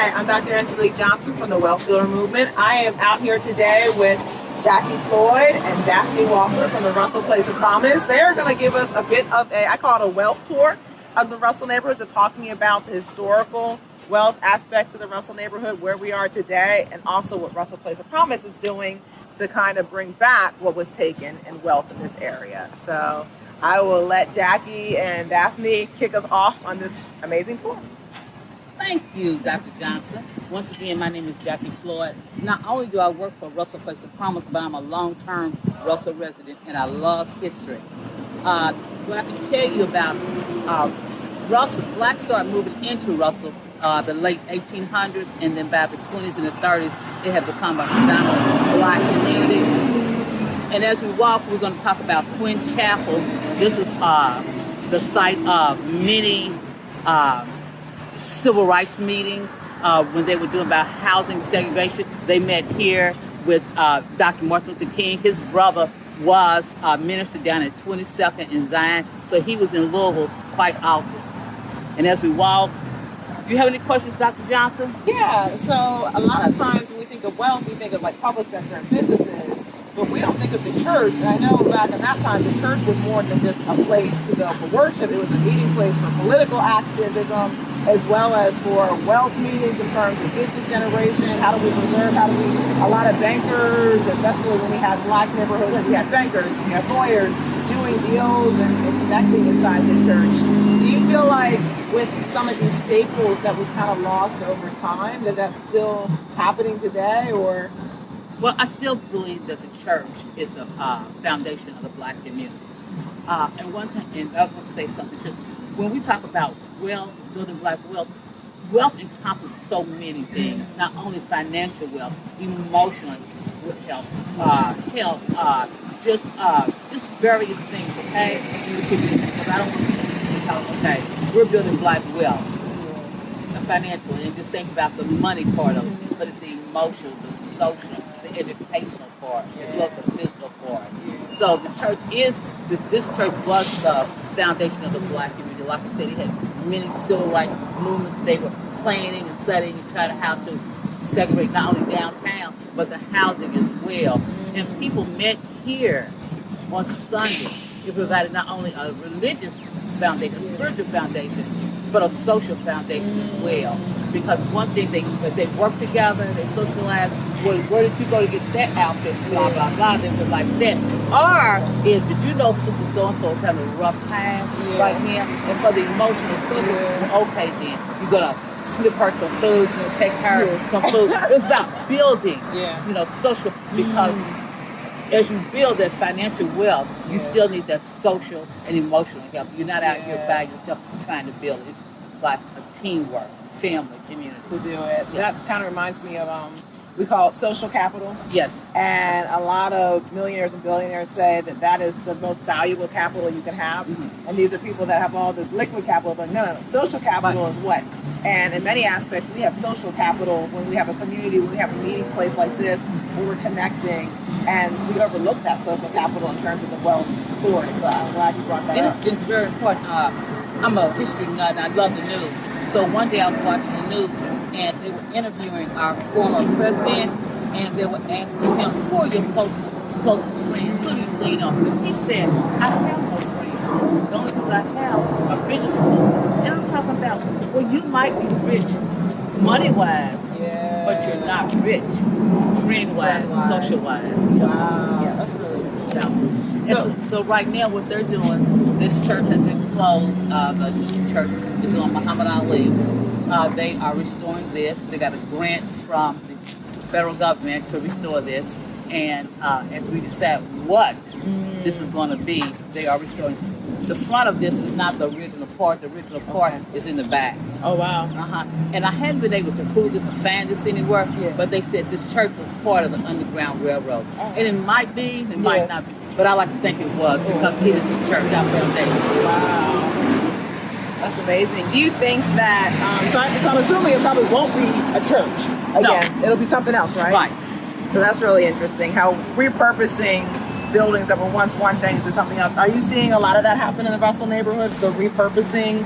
Hi, I'm Dr. Angelique Johnson from the Wealth Builder Movement. I am out here today with Jackie Floyd and Daphne Walker from the Russell Place of Promise. They're going to give us a bit of I call it a wealth tour of the Russell neighborhoods. They're talking about the historical wealth aspects of the Russell neighborhood, where we are today, and also what Russell Place of Promise is doing to kind of bring back what was taken in wealth in this area. So I will let Jackie and Daphne kick us off on this amazing tour. Thank you, Dr. Johnson. Once again, my name is Jackie Floyd. Not only do I work for Russell Place of Promise, but I'm a long-term Russell resident, and I love history. What I can tell you about Russell, blacks started moving into Russell the late 1800s, and then by the 20s and the 30s, it had become a predominantly black community. And as we walk, we're going to talk about Quinn Chapel. This is the site of many civil rights meetings when they were doing about housing segregation. They met here with Dr. Martin Luther King. His brother was a minister down at 22nd and Zion, so he was in Louisville quite often. And as we walk, do you have any questions, Dr. Johnson? Yeah, so a lot of times when we think of wealth, we think of like public sector and businesses, but we don't think of the church. And I know back in that time, the church was more than just a place to go for worship. It was a meeting place for political activism, as well as for wealth meetings in terms of business generation. How do we preserve, a lot of bankers, especially when we had black neighborhoods, and we had bankers, we had lawyers doing deals and connecting inside the church. Do you feel like with some of these staples that we kind of lost over time, that that's still happening today, or? Well, I still believe that the church is the foundation of the black community. And one thing, and I want to say something too. When we talk about wealth, building black wealth, wealth encompasses so many things. Not only financial wealth, emotional health, just various things. Okay, because I don't want people to think, okay, we're building black wealth, the financial, and just think about the money part of it, but it's the emotional, the social, the educational part, as well as the physical part. So the church is, this church was the foundation of the black community. Like I said, it had many civil rights movements. They were planning and studying and trying to how to segregate not only downtown, but the housing as well. And people met here on Sunday. It provided not only a religious foundation, a spiritual foundation, but a social foundation as well. Because one thing, they work together, they socialize. Well, where did you go to get that outfit? Blah, blah, blah. They were like that. Or is, did you know Sister So-and-so is having a rough time right now? And for the emotional social, okay then, you're going to slip her some food, take her some food. It's about building, social, because as you build that financial wealth, you still need that social and emotional help. You're not out here by yourself trying to build it. It's like a teamwork, family, community. To do it. That kind of reminds me of, we call it social capital. Yes. And a lot of millionaires and billionaires say that that is the most valuable capital you can have. Mm-hmm. And these are people that have all this liquid capital, but no. Social capital is what? And in many aspects, we have social capital when we have a community, when we have a meeting place like this, when we're connecting, and we overlook that social capital in terms of the wealth source. So I'm glad you brought that up. It's very important. I'm a history nut, and I love the news. So one day I was watching the news, and they were interviewing our former president, and they were asking him, who are your closest friends? Who do you lean on? He said, I don't have no friends. The only people I have are business associates. And I'm talking about, well, you might be rich money-wise, but you're not rich friend-wise and social-wise. Wow, that's really good. So right now, what they're doing, this church has been closed. The new church is on Muhammad Ali. They are restoring this. They got a grant from the federal government to restore this. And as we decide what this is going to be, they are restoring. The front of this is not the original part. The original part is in the back. Oh, wow. And I hadn't been able to prove this or find this anywhere, but they said this church was part of the Underground Railroad. And it might be, it might not be. But I like to think it was, because it is a church, our foundation. Wow. That's amazing. Do you think that, so I'm assuming it probably won't be a church again. No. It'll be something else, right? Right. So that's really interesting, how repurposing buildings that were once one thing to something else. Are you seeing a lot of that happen in the Russell neighborhood, the repurposing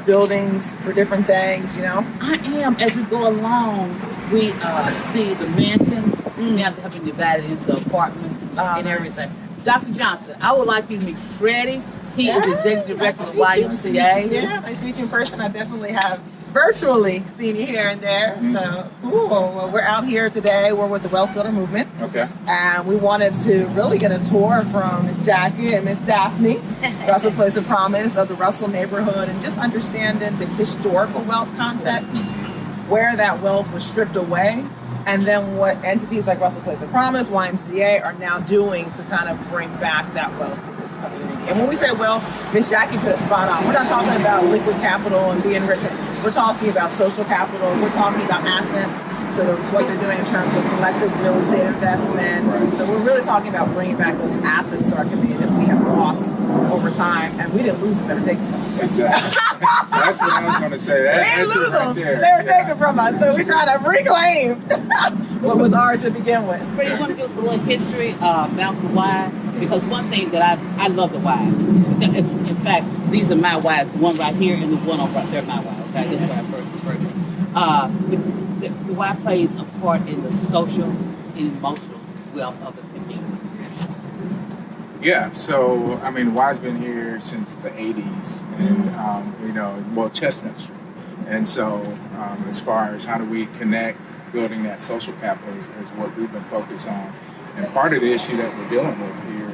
buildings for different things, you know? I am. As we go along, we see the mansions. Now they have been divided into apartments and everything. Dr. Johnson, I would like you to meet Freddie. He is executive director of the YMCA. Yeah, nice to meet you in person. I definitely have virtually seen you here and there. So cool. Well, we're out here today. We're with the Wealth Builder Movement. Okay. And we wanted to really get a tour from Miss Jackie and Miss Daphne, Russell Place of Promise of the Russell neighborhood, and just understanding the historical wealth context, where that wealth was stripped away, and then what entities like Russell Place of Promise, YMCA, are now doing to kind of bring back that wealth to this community. And when we say wealth, Miss Jackie put it spot on. We're not talking about liquid capital and being rich. We're talking about social capital. We're talking about assets. So what they're doing in terms of collective real estate investment. So we're really talking about bringing back those assets to our community that we have lost over time, and we didn't lose them. They were taken from us. Exactly. That's what I was going to say. We didn't lose them. They were taken from us. So we try to reclaim what was ours to begin with. Freddie, you want to give us a little history about the Y? Because one thing that I love the Y. In fact, these are my Ys. The one right here and the one over right there, my Y. Okay, this is what I first. The Y plays a part in the social and emotional wealth of the community. Yeah, so, I mean, Y's been here since the 80s, and, Chestnut Street. And so, as far as how do we connect, building that social capital is what we've been focused on. And part of the issue that we're dealing with here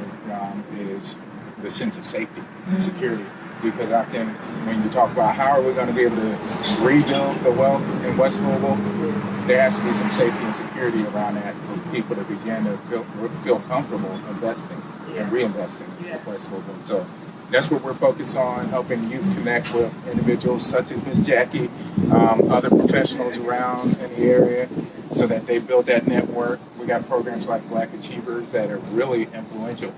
is the sense of safety and security. Because I think when you talk about how are we going to be able to rebuild the wealth in West Louisville, there has to be some safety and security around that for people to begin to feel comfortable investing and reinvesting in West Louisville. So that's what we're focused on, helping you connect with individuals such as Miss Jackie, other professionals around in the area, so that they build that network. We got programs like Black Achievers that are really influential.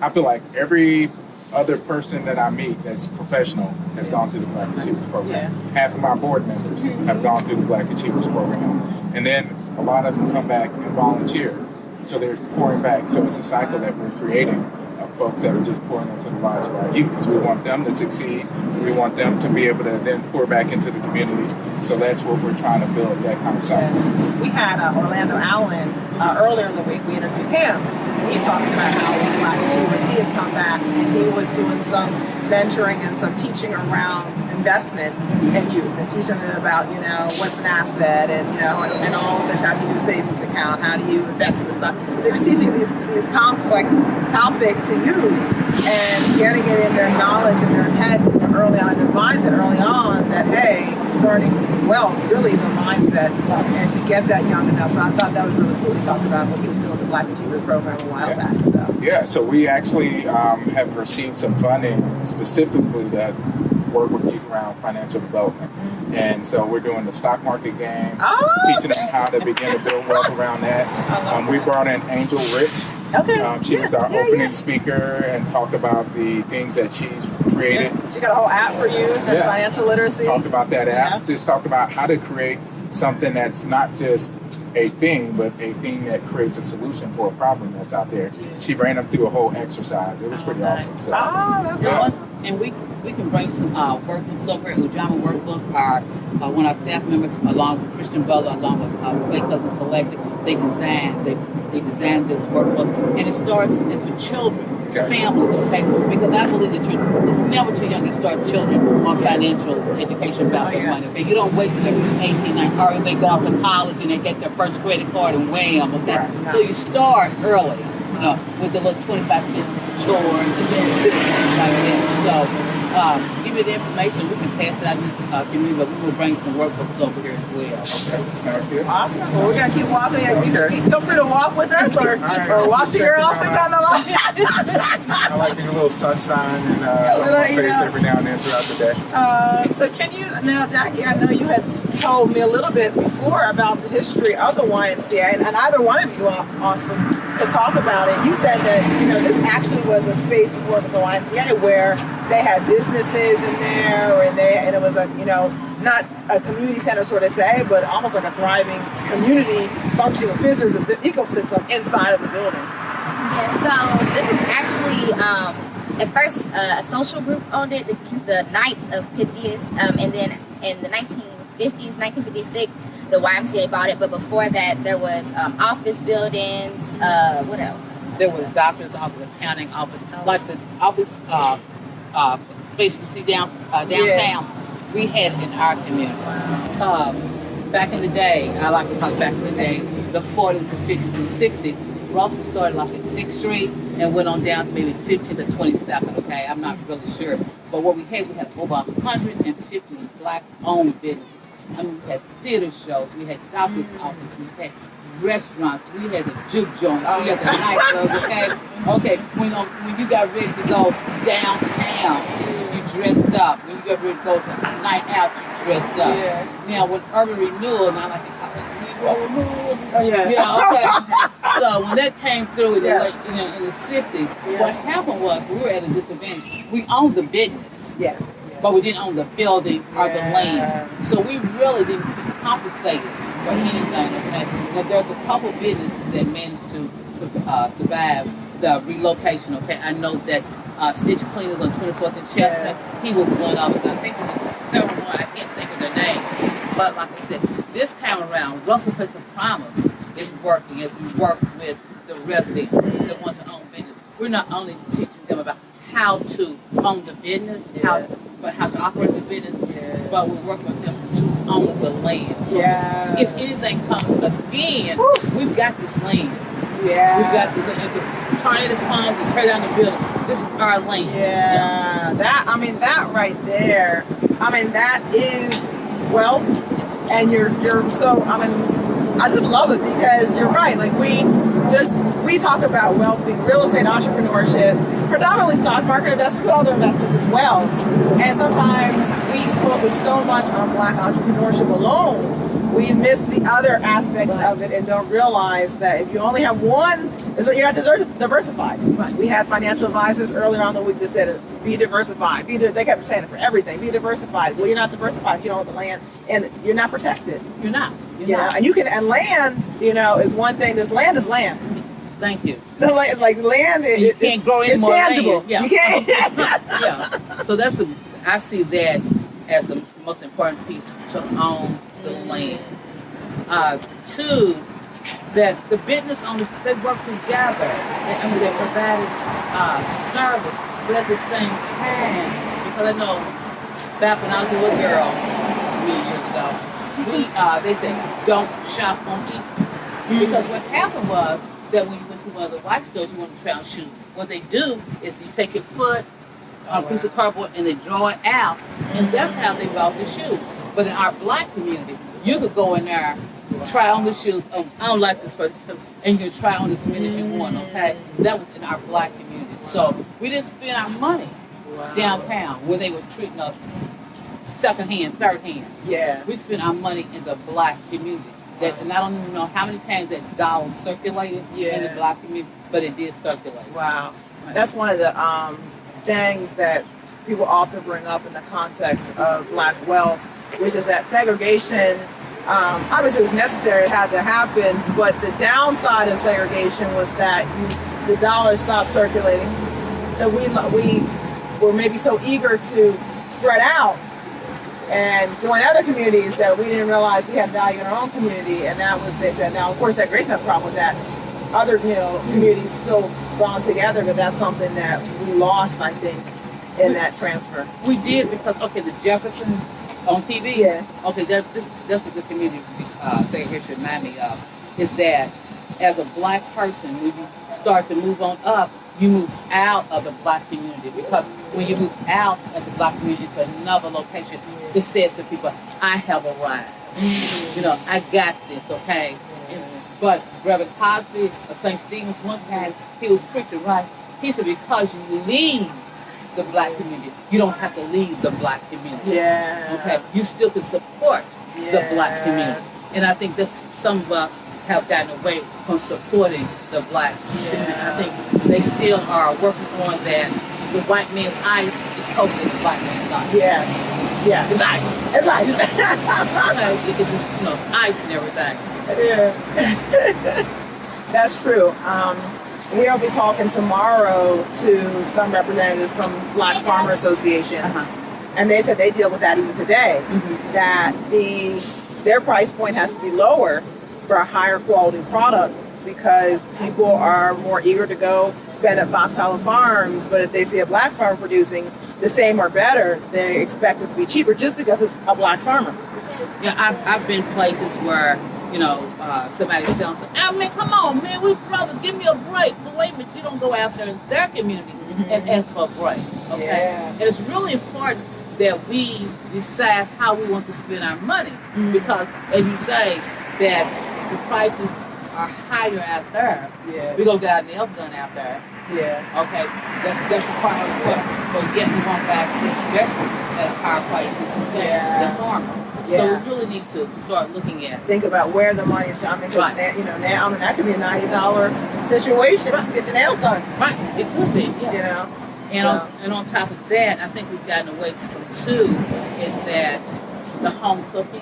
I feel like every other person that I meet that's professional has gone through the Black Achievers program. Half of my board members have gone through the Black Achievers program. And then a lot of them come back and volunteer. So they're pouring back. So it's a cycle that we're creating of folks that are just pouring into the lives of our youth, because we want them to succeed. We want them to be able to then pour back into the community. So that's what we're trying to build, that kind of cycle. We had Orlando Allen earlier in the week. We interviewed him, and he talked about how with Black Achievers he had come back and he was doing some mentoring and some teaching around investment and youth, and teaching them about, what's an asset and all of this. How do you do a savings account? How do you invest in this stuff? So he was teaching these complex topics to youth and getting it in their knowledge in their head early on, in their mindset early on, that hey, starting wealth really is a mindset, and if you get that young enough. So I thought that was really cool. He talked about what he was doing with the Black Achievers program a while back. So yeah, so we actually have received some funding specifically that work with youth around financial development. And so we're doing the stock market game, teaching them how to begin to build wealth around that. We brought in Angel Rich. Okay. She was our opening speaker and talked about the things that she's created. She got a whole app for you, the financial literacy. Talked about that app. Just talked about how to create something that's not just a thing, but a thing that creates a solution for a problem that's out there. She ran them through a whole exercise. It was pretty awesome. So, that's awesome. And we can bring some workbooks over here. Ujama workbook are one of our staff members, along with Christian Bella, along with Way Cousin Collective. They designed this workbook, and it's for children, families, okay? Because I believe that it's never too young to start children on financial education about their money. Okay, you don't wait till they're 18, 19, or they go off to college and they get their first credit card and wham, okay? Right. So you start early, with the little 25-cent chores and things like that. So. Give me the information. We can pass it out to you, but we will bring some workbooks over here as well. Okay, sounds good. Awesome. Well, we're gonna keep walking. Feel free to walk with us, or walk to your office on the line. I like getting a little sunshine and my face every now and then throughout the day. So can you now, Jackie? I know you had told me a little bit before about the history of the YMCA, and either one of you, Austin, to talk about it. You said that this actually was a space before it was a YMCA where they had businesses in there, and it was a not a community center sort of say, but almost like a thriving community functioning business of the ecosystem inside of the building. Yeah, so this was actually at first a social group owned it, the Knights of Pythias, and then in the 1950s, 1956, the YMCA bought it. But before that, there was office buildings. What else? There was doctor's office, accounting office, like the office space you see downtown. Yeah. We had it in our community. Back in the day, I like to talk back in the day, the 40s, the 50s, and 60s. Ralston started like at 6th Street and went on down to maybe 15th or 22nd, okay? I'm not really sure. But what we had over 150 black-owned businesses. I mean, we had theater shows, we had doctor's office, we had restaurants, we had the juke joints, we had the nightclubs, okay? Okay, when you got ready to go downtown, you dressed up. When you got ready to go to a night out, you dressed up. Yeah. Now, with urban renewal, and I like to call it Negro renewal. Oh, yeah. Yeah, okay. So when that came through in the, Yeah. in the 60s, Yeah. what happened was we were at a disadvantage. We owned the business, Yeah. but we didn't own the building or the Yeah. land. So we really didn't get compensated for anything. Okay? Now there's a couple businesses that managed to survive the relocation. Okay, I know that Stitch Cleaners on 24th and Chestnut, he was one of them. I think there was several more. I can't think of their name. But like I said, this time around, Russell Place of Promise is working as we work with the residents, the ones who own business. We're not only teaching them about how to own the business, but how to operate the business, but we're working with them to own the land. So if anything comes again, we've got this land. Yeah. We've got this. If the tornado comes and tear down the building, this is our land. Yeah. That right there. That is wealth, and you're so. I just love it because you're right. Like we talk about wealth being real estate entrepreneurship, predominantly stock market investment, but other investments as well. And sometimes we focus so much on Black entrepreneurship alone, we miss the other aspects of it and don't realize that if you only have one, is that you're not diversified. Right. We had financial advisors earlier on the week that said, be diversified. They kept saying it for everything. Be diversified. Well, you're not diversified if you don't own the land, and you're not protected. You're not. You're You know, not. and you can, and land, is one thing. This land is land. Thank you. The land, land, You can't grow any it's more tangible. land. Yeah. You can't. Yeah. So I see that as the most important piece, to own the land. Two, that the business owners, they work together. They provided service, but at the same time, because I know back when I was a little girl, many years ago, they said don't shop on Easter, because what happened was that when you went to one of the white stores, you wanted to try on shoes. What they do is you take your foot on a piece of cardboard and they draw it out, and that's how they bought the shoes. But in our Black community, you could go in there, try on the shoes. Oh, I don't like this person, and you can try on as many as you want. Okay, that was in our Black community. So we didn't spend our money downtown where they were treating us second hand, third hand. Yeah. We spent our money in the Black community. And I don't even know how many times that dollar circulated in the Black community, but it did circulate. Wow. That's one of the things that people often bring up in the context of Black wealth, which is that segregation. Obviously, it was necessary; it had to happen. But the downside of segregation was that the dollar stopped circulating. So we were maybe so eager to spread out and join other communities that we didn't realize we had value in our own community. And that was, they said, now of course segregation had a problem with that. Other communities still bond together, but that's something that we lost, I think, in that transfer. We did because the Jefferson on TV. Yeah. Okay, that's a good community segregation remind me of, is that as a Black person, when you start to move on up, you move out of the Black community, because when you move out of the Black community to another location, it says to people, I have arrived. I got this, okay? But Reverend Cosby of St. Stephen's, one time, he was preaching, right? He said, because you leave the Black community, you don't have to leave the Black community. Yeah. Okay? You still can support the Black community. And I think that some of us have gotten away from supporting the Black community. I think they still are working on that. The white man's ice is colder than the Black man's ice. Yeah. It's ice. It's ice. Okay, it's just ice and everything. Yeah. That's true. we'll be talking tomorrow to some representatives from Black Farmer Association, and they said they deal with that even today. That their price point has to be lower for a higher quality product because people are more eager to go spend at Fox Hollow Farms, but if they see a black farmer producing the same or better, they expect it to be cheaper just because it's a black farmer. Yeah, I've been places where, you know, somebody's selling something. I mean, come on, man, we brothers, give me a break. But wait a minute, you don't go out there in their community and ask for a break, okay? Yeah. And it's really important that we decide how we want to spend our money because, as you say, that the prices are higher out there. Yeah. We go get our nails done out there. Yeah. Okay, that's the part of it. But yet we want back fresh vegetables at a higher price than the farmer. Yeah. So we really need to start looking at. Think about where the money's coming. Because Right. you know, now I mean, that could be a $90 situation just to get your nails done. Right, it could be. Yeah. You know. And on top of that, I think we've gotten away from too is that the home cooking,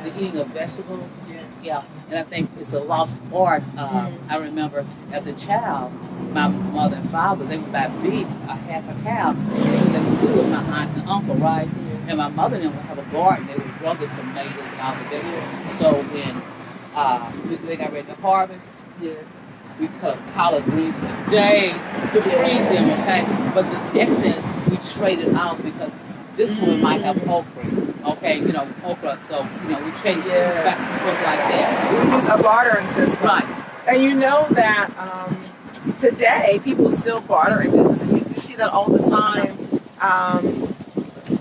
the eating of vegetables. Yeah, and I think it's a lost art. I remember as a child, my mother and father, they would buy beef, a half a cow, and they would go to school with my aunt and uncle, right? And my mother and them would have a garden. They would grow the tomatoes and all the vegetables. So when they got ready to harvest, we cut up collard greens for days to freeze them, okay? But the excess, we traded off because this one might have okra, okay? You know, okra. So, you know, we traded back and forth like that. It was just a bartering system. Right. And you know that today people still barter in business, and you see that all the time.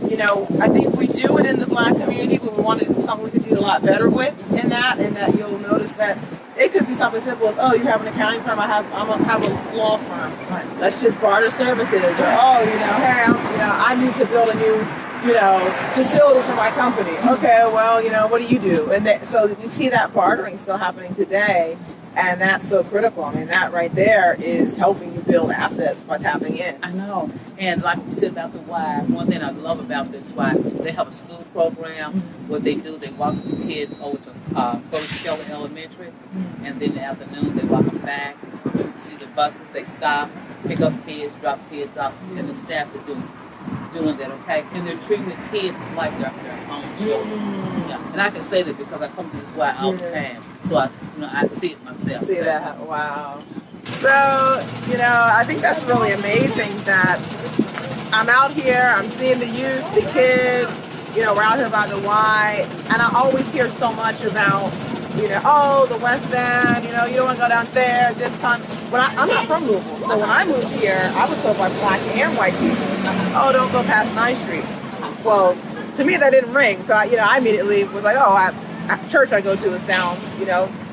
You know, I think we do it in the black community, but we want to do something we could do a lot better with in that, and that you'll notice that it could be something simple as, oh, you have an accounting firm, I have a law firm. Right. Let's just barter services, or oh, you know, hey, I need to build a new, facility for my company. Okay, well, what do you do? And so you see that bartering still happening today. And that's so critical. I mean, that right there is helping you build assets by tapping in. I know. And like you said about the Y, one thing I love about this Y, they have a school program. What they do, they walk these kids over to Keller Elementary, and then in the afternoon they walk them back. You see the buses, they stop, pick up kids, drop kids off, and the staff is doing that, okay? And they're treating the kids like their own children. Yeah. And I can say that because I come to this Y all the time. So I see it myself. See that? Wow. So, I think that's really amazing that I'm out here, I'm seeing the youth, the kids, we're out here by the Y, and I always hear so much about, oh, the West End, you don't want to go down there, this kind. But I'm not from Louisville, so when I moved here, I was told by black and white people, oh, don't go past 9th Street. Well, to me that didn't ring, so I immediately was like, oh, church I go to is down, it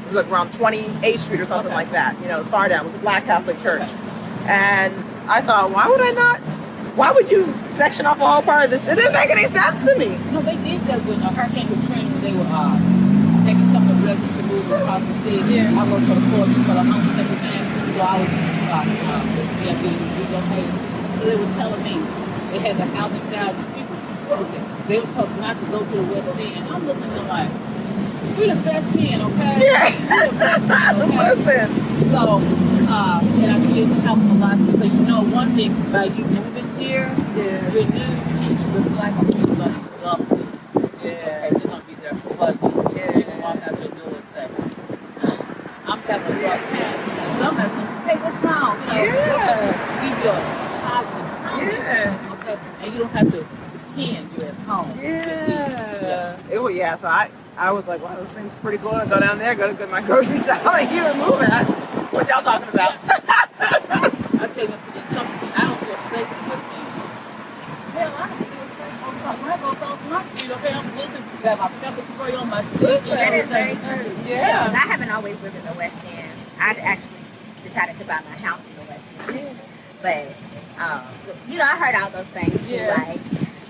was like around 28th Street or something like that. It's far down. It was a black Catholic church. And I thought, why would you section off a whole part of this? It didn't make any sense to me. No, they did that with Hurricane Katrina when they were taking some of the residents to move across the city. I worked for the courts for the homeless at the time. So I was getting relocated. So they were telling me they had the housing down. People, they were told not to go to the West End. I'm looking at them like, we're the best in, okay? Yeah. We're the best in, okay? Listen. So, and I get help a lot because one thing by you moving here, your new teacher with black people is going to love you. Okay, they're going to be there for you. You can walk out your door and say, I'm having a rough time. And somebody's going to say, hey, what's wrong? Give you a positive comment. Okay? And you don't have to pretend you're at home. So I was like, wow, this seems pretty cool. I go down there, go to get my grocery shop, like you and moving. What y'all talking about? I tell you, it's something I don't feel safe in this thing. Hell, I don't feel safe. When I go across my street, okay, I'm looking, got my pepper spray on my seat. That is very true. Yeah. I haven't always lived in the West End. I actually decided to buy my house in the West End. But, I heard all those things too, like.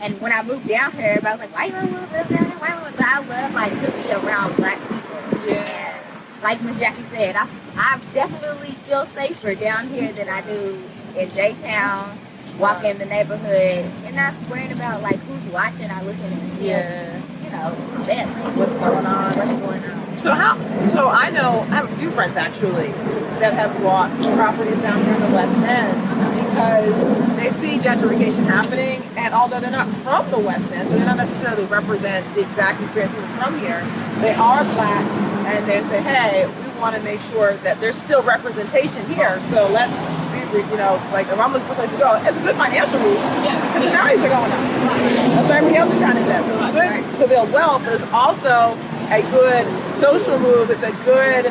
And when I moved down here, everybody was like, why you want to live down here? Why you want to live? But I love, to be around black people. Yeah. And like Miss Jackie said, I definitely feel safer down here than I do in J-Town, walking in the neighborhood, and not worrying about, who's watching. I look in and see, know, bet What's going on? what's going on. So I know I have a few friends actually that have bought properties down here in the West End because they see gentrification happening, and although they're not from the West End, so they don't necessarily represent the exact experience people from here, they are black, and they say, hey, we want to make sure that there's still representation here, so let's be, like if I'm looking for a place to go, it's a good financial move. Yeah. Because the values are going up. That's what everybody else is trying to invest. So it's good to build wealth, but it's also a good social move. It's a good,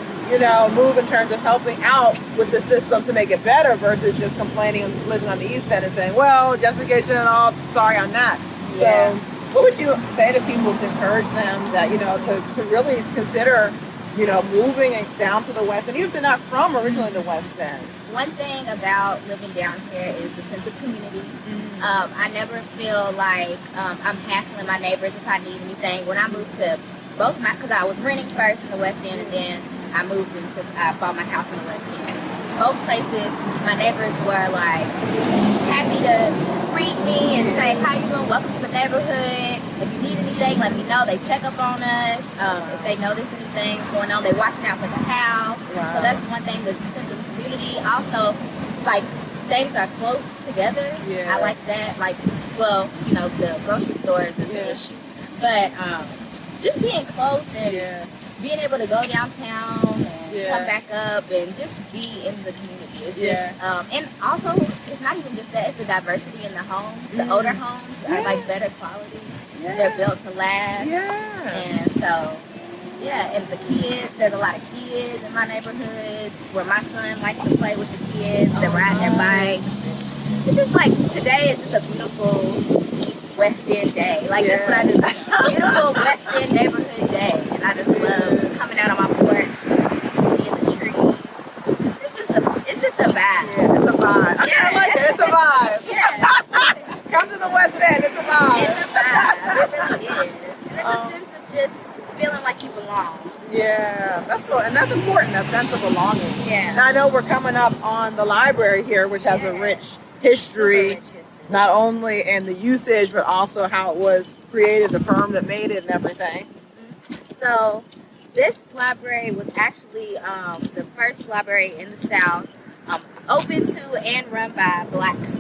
move in terms of helping out with the system to make it better versus just complaining and living on the East End and saying, well, gentrification and all, sorry on that. Yeah. So what would you say to people to encourage them that, to really consider, moving down to the West End, even if they're not from originally the West End? One thing about living down here is the sense of community. I never feel like I'm hassling my neighbors if I need anything. When I moved to because I was renting first in the West End, and then I bought my house in the West End. Both places, my neighbors were like happy to greet me and say, how you doing? Welcome to the neighborhood. If you need anything, let me know. They check up on us. If they notice anything going on, they watching out for the house. Wow. So that's one thing, the sense of community. Also, like, things are close together. Yeah. I like that. Like, well, the grocery stores is an issue. But just being close and being able to go downtown and come back up and just be in the community. It's just, and also, it's not even just that, it's the diversity in the homes. The older homes are like better quality. They're built to last. And so, and the kids, there's a lot of kids in my neighborhoods where my son likes to play with the kids. They're riding their bikes. It's just like, today is just a beautiful West End day. Like, that's what I just, beautiful West End neighborhood day. And I just love coming out on my porch, seeing the trees. It's just a vibe. Yeah, it's a vibe. Okay, I like it. It's a vibe. Yeah. Come to the West End. It's a vibe. It's a vibe. It really is. And it's a sense of just feeling like you belong. Yeah, that's cool. And that's important, that sense of belonging. Yeah. Now, I know we're coming up on the library here, which has a rich history, Super rich history. not only in the usage, but also how it was created, the firm that made it and everything. So this library was actually the first library in the South, open to and run by blacks.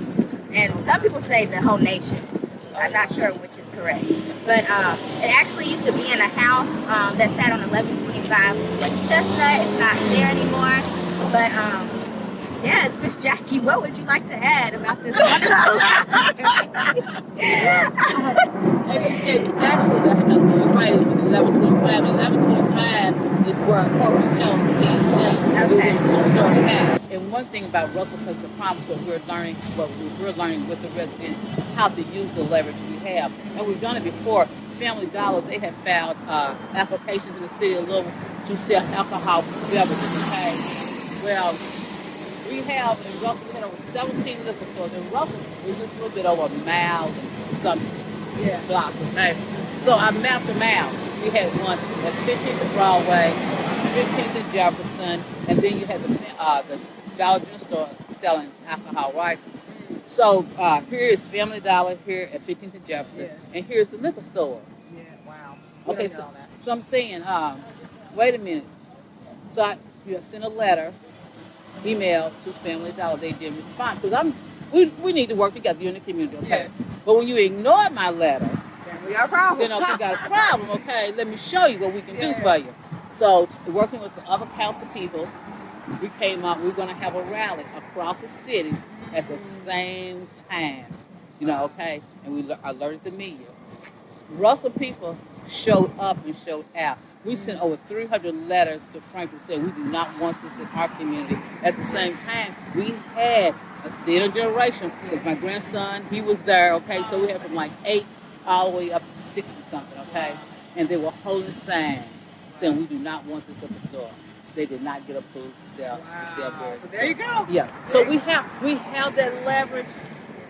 And some people say the whole nation. I'm not sure which is correct. But it actually used to be in a house that sat on 1125 West Chestnut. It's not there anymore. But yes, Miss Jackie, what would you like to add about this wonderful library? As she said, actually, she's right, it was 1125. 1125 is where Corpus Jones came in. It was in a two-story house. And one thing about Russell Place of Promise, what we're learning with the residents, how to use the leverage we have. And we've done it before. Family Dollar, they have found applications in the city of Louisville to sell alcohol beverages. Okay, well, we have in Russell, we had over 17 liquor stores. In Russell, it's just a little bit over a mile and something blocks. Okay, so I mapped them out. We had one at 15th and Broadway, 15th and Jefferson, and then you had the Dollar General store selling alcohol, right? So here is Family Dollar here at 15th and Jefferson, and here's the liquor store. Yeah, wow. Okay, so I'm saying, wait a minute. So I sent a letter, email to Family Dollar. They didn't respond because we need to work together. You're in the community, okay? Yeah. But when you ignore my letter, Then we got a problem. then we got a problem, okay? Let me show you what we can do for you. So working with the other council people, we came up. We're going to have a rally across the city at the same time, okay? And we alerted the media. Russell people showed up and showed out. We sent over 300 letters to Franklin saying we do not want this in our community. At the same time, we had a theater generation because my grandson, he was there, okay? So we had from like 8 all the way up to 60 something, okay? And they were holding signs saying we do not want this at the store. They did not get approved to sell beer. So there you go. Yeah. So we have that leverage.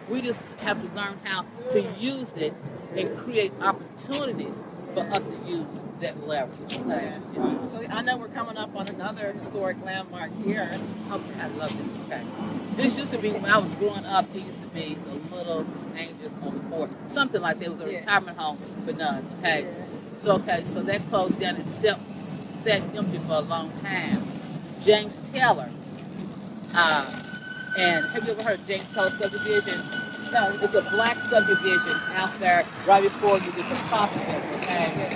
We just have to learn how to use it and create opportunities for us to use that leverage. Yeah. So I know we're coming up on another historic landmark here. Okay, I love this. Okay. This used to be, when I was growing up, it used to be the Little Angels on the Court. Something like that. It was a retirement home for nuns, okay? So so that closed down and sat empty for a long time. James Taylor, and have you ever heard of James Taylor subdivision? No, it's a black subdivision out there right before you get to Prospect. Okay,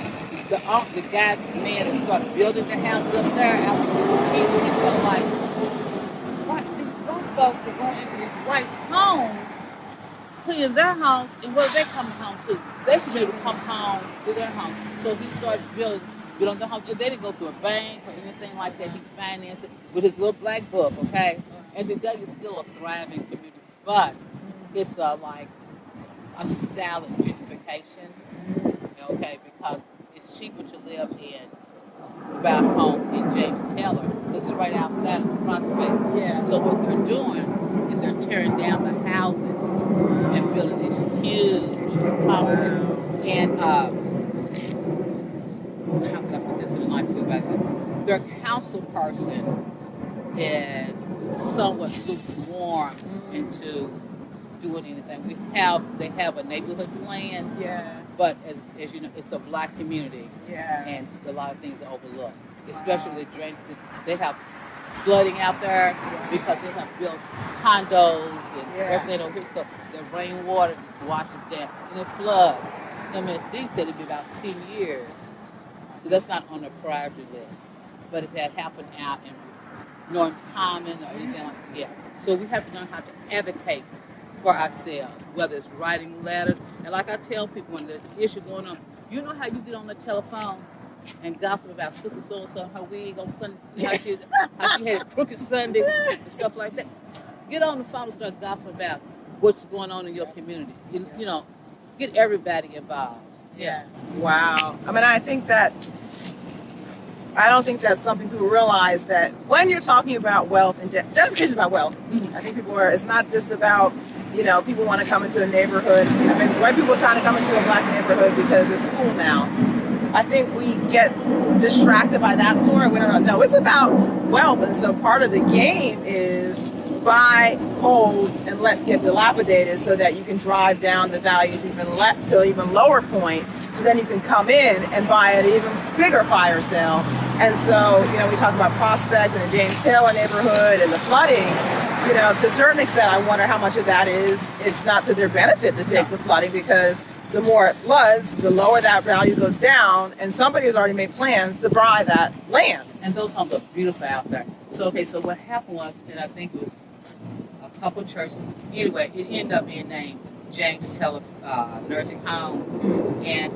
the guy, the man that started building the houses up there, he's so like, what? These black folks are going into these white homes, cleaning their homes, and where are they coming home to? They should be able to come home to their home. So he started building the home. They didn't go through a bank or anything like that. He financed it with his little black book, okay? And today it's still a thriving community, but it's like a salad gentrification, okay? Because it's cheaper to live in about home in James Taylor. This is right outside of Prospect. Yeah. So what they're doing is they're tearing down the houses and building this huge complex. And how can I put this in a nice way back there? Their council person is somewhat lukewarm into doing anything. They have a neighborhood plan, Yeah. but as you know, it's a black community, Yeah. and a lot of things are overlooked, especially the drainage. They have flooding out there because they have built condos and everything over here, so the rainwater just washes down and it floods. MSD said it'd be about 10 years, so that's not on the priority list. But if that happened out in North Common or anything like that, so we have to learn how to advocate for ourselves, whether it's writing letters. And like I tell people, when there's an issue going on, you know how you get on the telephone and gossip about sister so-and-so, her wig on Sunday, how she had a crooked Sunday and stuff like that. Get on the phone and start gossiping about what's going on in your community. You know, get everybody involved. Yeah. Wow. I mean, I don't think that's something people realize, that when you're talking about wealth and gentrification is about wealth. I think it's not just about, people want to come into a neighborhood. I mean, white people are trying to come into a black neighborhood because it's cool now. I think we get distracted by that story. We don't know. It's about wealth. And so part of the game is buy, hold, and get dilapidated so that you can drive down the values to an even lower point. So then you can come in and buy an even bigger fire sale. And so, we talk about Prospect and the James Taylor neighborhood and the flooding. To a certain extent, I wonder how much of that it's not to their benefit to fix the flooding, because the more it floods, the lower that value goes down, and somebody has already made plans to buy that land. And those homes are beautiful out there. So what happened was, and I think it was a couple churches, anyway, it ended up being named James Taylor Nursing Home. And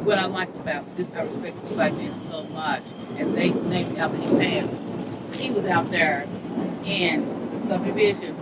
what I like about this, I respect this black man so much, and they named after his past. He was out there in the subdivision.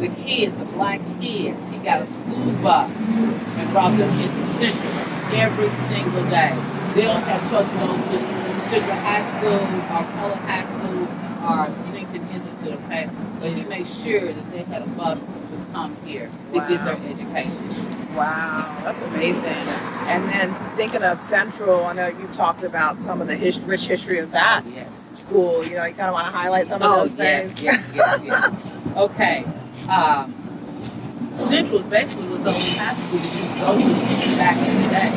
The kids, the black kids, he got a school bus and brought them into Central every single day. They don't have choice to go to Central High School or Colored High School or Lincoln Institute, okay? But he made sure that they had a bus to come here to get their education. Wow, that's amazing. And then thinking of Central, I know you talked about some of the rich history of that school. You kind of want to highlight some of those things. Yes. Okay. Central basically was the only high school that you could go to back in the day.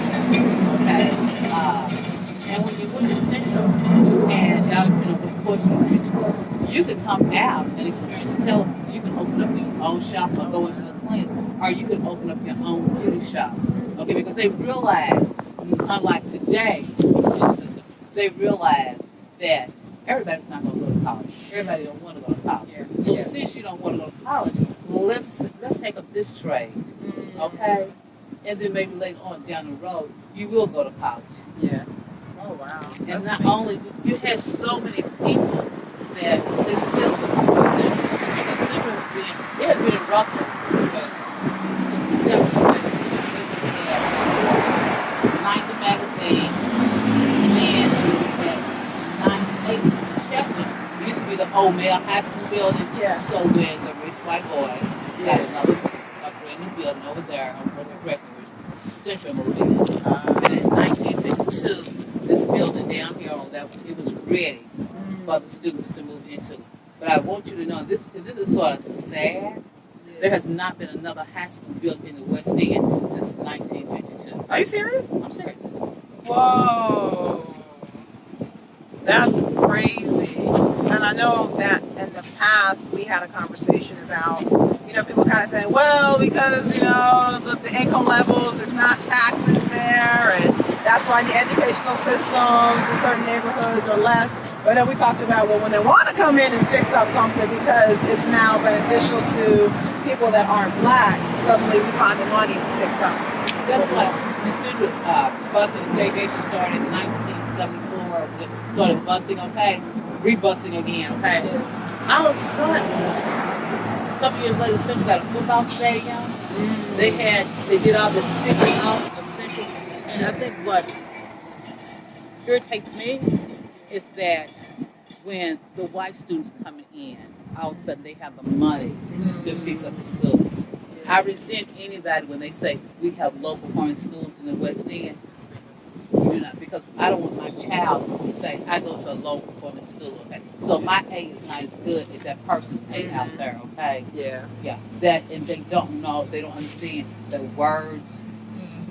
Okay. And when you went to Central, and now depending on what portion you took, you could come out and experience television. You can open up your own shop or go into the clinic, or you could open up your own beauty shop. Okay, because they realized, unlike today, they realized that everybody's not going to go to college. Everybody don't want to go to college. So since you don't want to go to college, let's take up this trade, okay? And then maybe later on down the road, you will go to college. Yeah. Oh, wow. And not only, you had so many people that they still support Central. Because Central has been in Russell since inception. We had 90 magazine, and we had 98 Sheffield. It used to be the old male high school building. So when the rich white boys got a brand new building over there on Brooklyn Breckenridge, Central moved in. And in 1952, this building down here on that, it was ready for the students to move into. But I want you to know, this is sort of sad. There has not been another high school built in the West End since 1952. Are you serious? I'm serious. Whoa. That's crazy. And I know that in the past we had a conversation about, people kind of saying, well, because, the income levels, there's not taxes there, and that's why the educational systems in certain neighborhoods are less. But then we talked about, well, when they want to come in and fix up something because it's now beneficial to people that aren't black, suddenly we find the money to fix up. That's like residual busing and segregation started in 1974. Started busing, okay, rebusing again, okay. All of a sudden, a couple years later, Central got a football stadium. They did all this fixing out of Central, and I think what irritates me is that when the white students coming in, all of a sudden they have the money to fix up the schools. I resent anybody when they say we have local foreign schools in the West End. We do not, because I don't want my child to say I go to a local foreign school. Okay, so my aid is not as good as that person's aid out there. Okay. Yeah. Yeah. That, and they don't know, they don't understand that words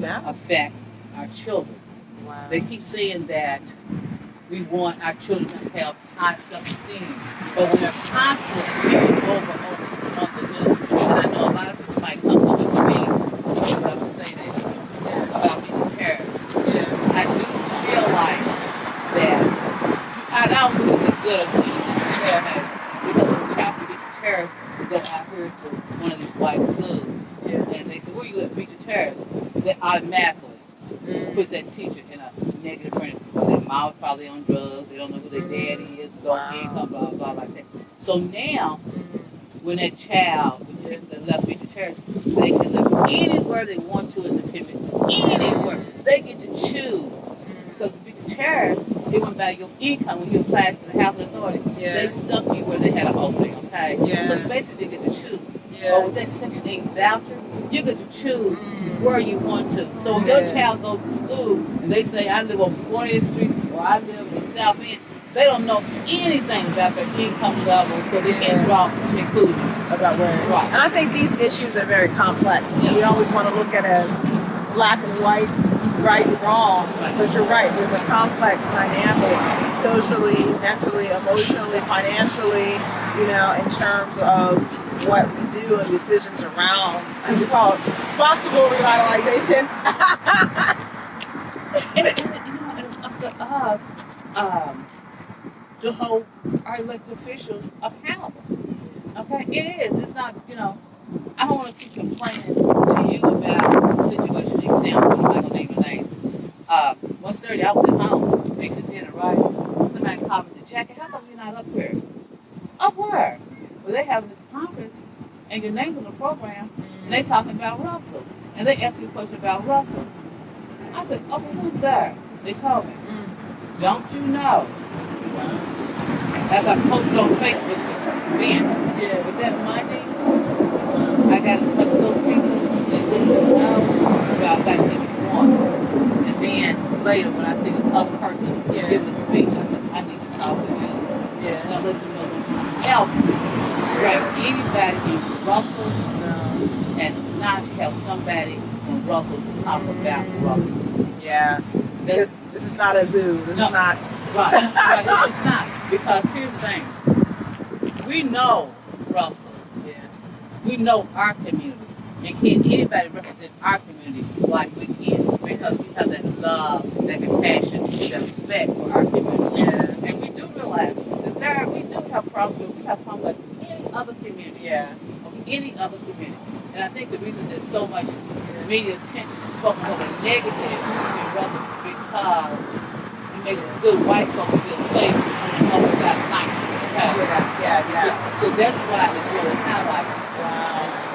affect our children. Wow. They keep saying that we want our children to have high self-esteem, but when they're constantly hearing over on the news, and I know a lot of people might come to this to me, but I'm gonna say this about being terrorists. I do feel like that I was going to be good as easy, okay? Because when the child can beat the terrorists, we go out here to one of these white schools, and they say, "Where you at? Beat the terrorists?" They automatically puts that teacher in a negative frame. Their mom probably on drugs. They don't know who their daddy is. Don't income, blah blah like that. So now, when that child, when they left beat the terrorists, they can live anywhere they want to in the community. Anywhere they get to choose. Because to beat the terrorists, it went by your income when you applied to the housing authority. They stuck you where they had an opening. Okay. So you basically get to choose. But with that Section 8 voucher, you get to choose where you want to. So when your child goes to school and they say, I live on 40th Street or I live in the South End, they don't know anything about their income level, so they can't draw conclusions About where. Right. And I think these issues are very complex. Yes. We always want to look at it as black and white, right and wrong. But you're right, there's a complex dynamic socially, mentally, emotionally, financially, in terms of what we do and decisions around, as we call it, responsible revitalization. And it's up to us to hold our elected officials accountable. Okay? It is. It's not, I don't want to keep complaining to you about the situation. Example, I'm not going to name the names. 1:30, I was at home fixing dinner, right? Somebody called me and said, Jackie, how come you're not up here? Up where? Well, they're having this conference, and your name's on the program, and they're talking about Russell. And they asked me a question about Russell. I said, oh, well, who's there? They told me. Don't you know? As I posted on Facebook then, but that Monday, I got in touch with those people. They didn't know. Y'all got to give me one. And then later, when I see this other person give a speech, I said, I need to talk to them. And I let them know this is help. Grab anybody in Russell and not have somebody in Russell talk about Russell. Yeah. This is not a zoo. This is not. Right. It's not. Because here's the thing. We know Russell. We know our community. And can anybody represent our community like we can? Because we have that love, that compassion, that respect for our community. And we do realize that we do have problems. We have problems like any other community. Any other community. And I think the reason there's so much media attention is focused on the negative in Russell because it makes good white folks feel safe on the other side of 9th Street. Okay? So that's why it's really highlighted.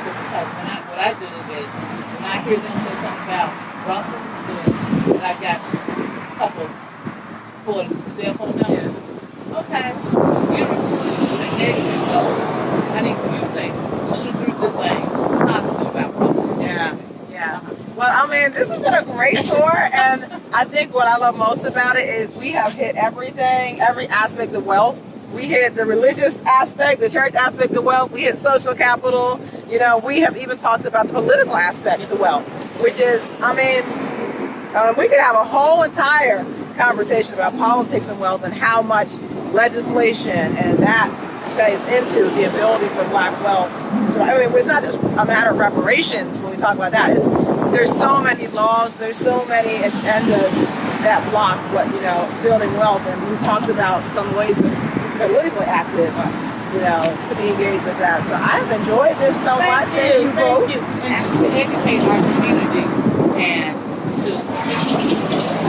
So because what I do is when I hear them say something about Russell, and I got a couple for the cell phone number. Okay. You know, the negative I think you say 2 to 3 good things positive about Russell. Well, this has been a great tour, and I think what I love most about it is we have hit everything, every aspect of wealth. We hit the religious aspect, the church aspect of wealth. We hit social capital. We have even talked about the political aspect of wealth, which is, We could have a whole entire conversation about politics and wealth and how much legislation and that plays into the ability for black wealth. So I mean, it's not just a matter of reparations when we talk about that. There's so many laws, there's so many agendas that block what, building wealth. And we talked about some ways of politically active, to be engaged with that. So I've enjoyed this so much. Thank you both. And to educate our community and to,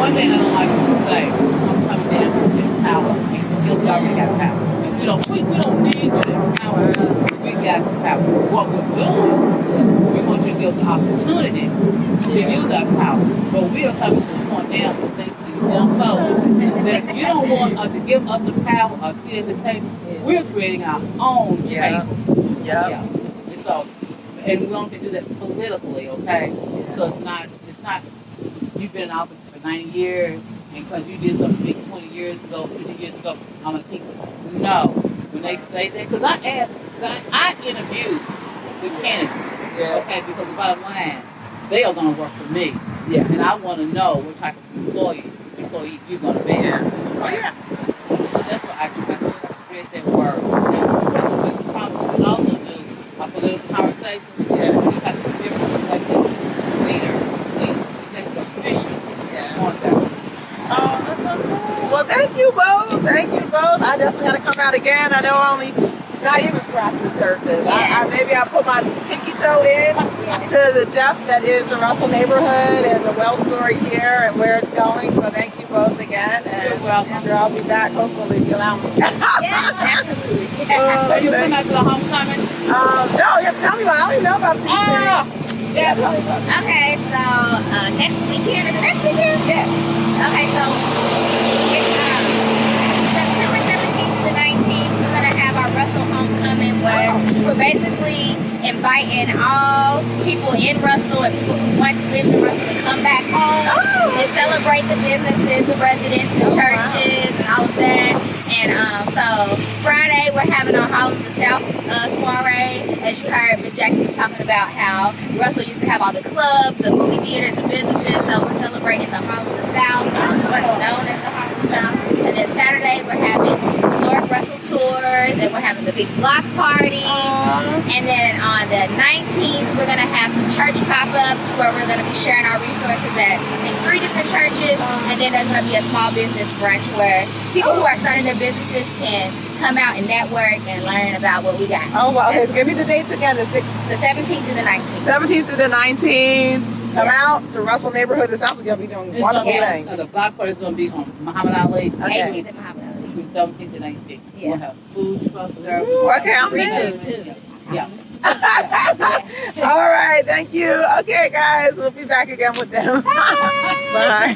one thing I don't like to say, I'm coming down to empower people. We already got power. And we don't need you to empower us. We got the power. What we're doing, we want you to give us an opportunity to use our power. But we are coming to the point now with things to these young folks that if you don't want us to give us the power or sit at the table, we're creating our own table. Yeah. And so, and we don't do that politically, okay? So it's not, you've been in office for 90 years, and because you did something big 20 years ago, 50 years ago, I'm going to keep it. No. When they say that, because I interviewed the candidates, okay, because the bottom line, they are going to work for me. Yeah. And I want to know what type of employee you're going to be. Right? So that's why I spread that word. And that's what we promise. We also do a political conversation. We have to different elected leaders, elected officials on that. Oh, that's so cool. Well, thank you both. Thank you both. I definitely got to come out again. I know I only not even scratched the surface. Maybe I put my pinky toe in to the depth that is the Russell neighborhood and the well story here and where it's going. So thank you both again. And You're welcome. I'm sure I'll be back hopefully if you allow me. Yes, absolutely. Are you coming out to the homecoming? No, you have to tell me about it. I don't even know about these things. Yeah. Okay, so next weekend, is it next weekend? Yeah. Okay, so it's September 17th to the 19th. We're going to have our Russell Homecoming where we're basically inviting all people in Russell and people who want to live in Russell to come back home and celebrate the businesses, the residents, the churches, and all of that. And so Friday we're having our Hall of the South soiree. As you heard, Miss Jackie was talking about how Russell used to have all the clubs, the movie theaters, the businesses. So we're celebrating the Hall of the South, what's known as the Hall of the South. And then Saturday we're having historic Russell tours, and we're having the big block party. And then on the 19th we're gonna have some church pop-ups where we're gonna be sharing our resources at I think 3 different churches. And then there's gonna be a small business brunch where people who are starting their businesses can come out and network and learn about what we got. Oh, wow. Okay, so give me the dates again. The 17th through the 19th. 17th through the 19th. Come out to Russell neighborhood. It sounds like you'll be doing wonderful things. The block party is going to be on Muhammad Ali. 18th and Muhammad Ali. Between 17th and 19th. Yeah. We'll have food trucks there. Ooh, okay, I'm Free in. food too. Yeah. All right, thank you. Okay, guys, we'll be back again with them. Bye.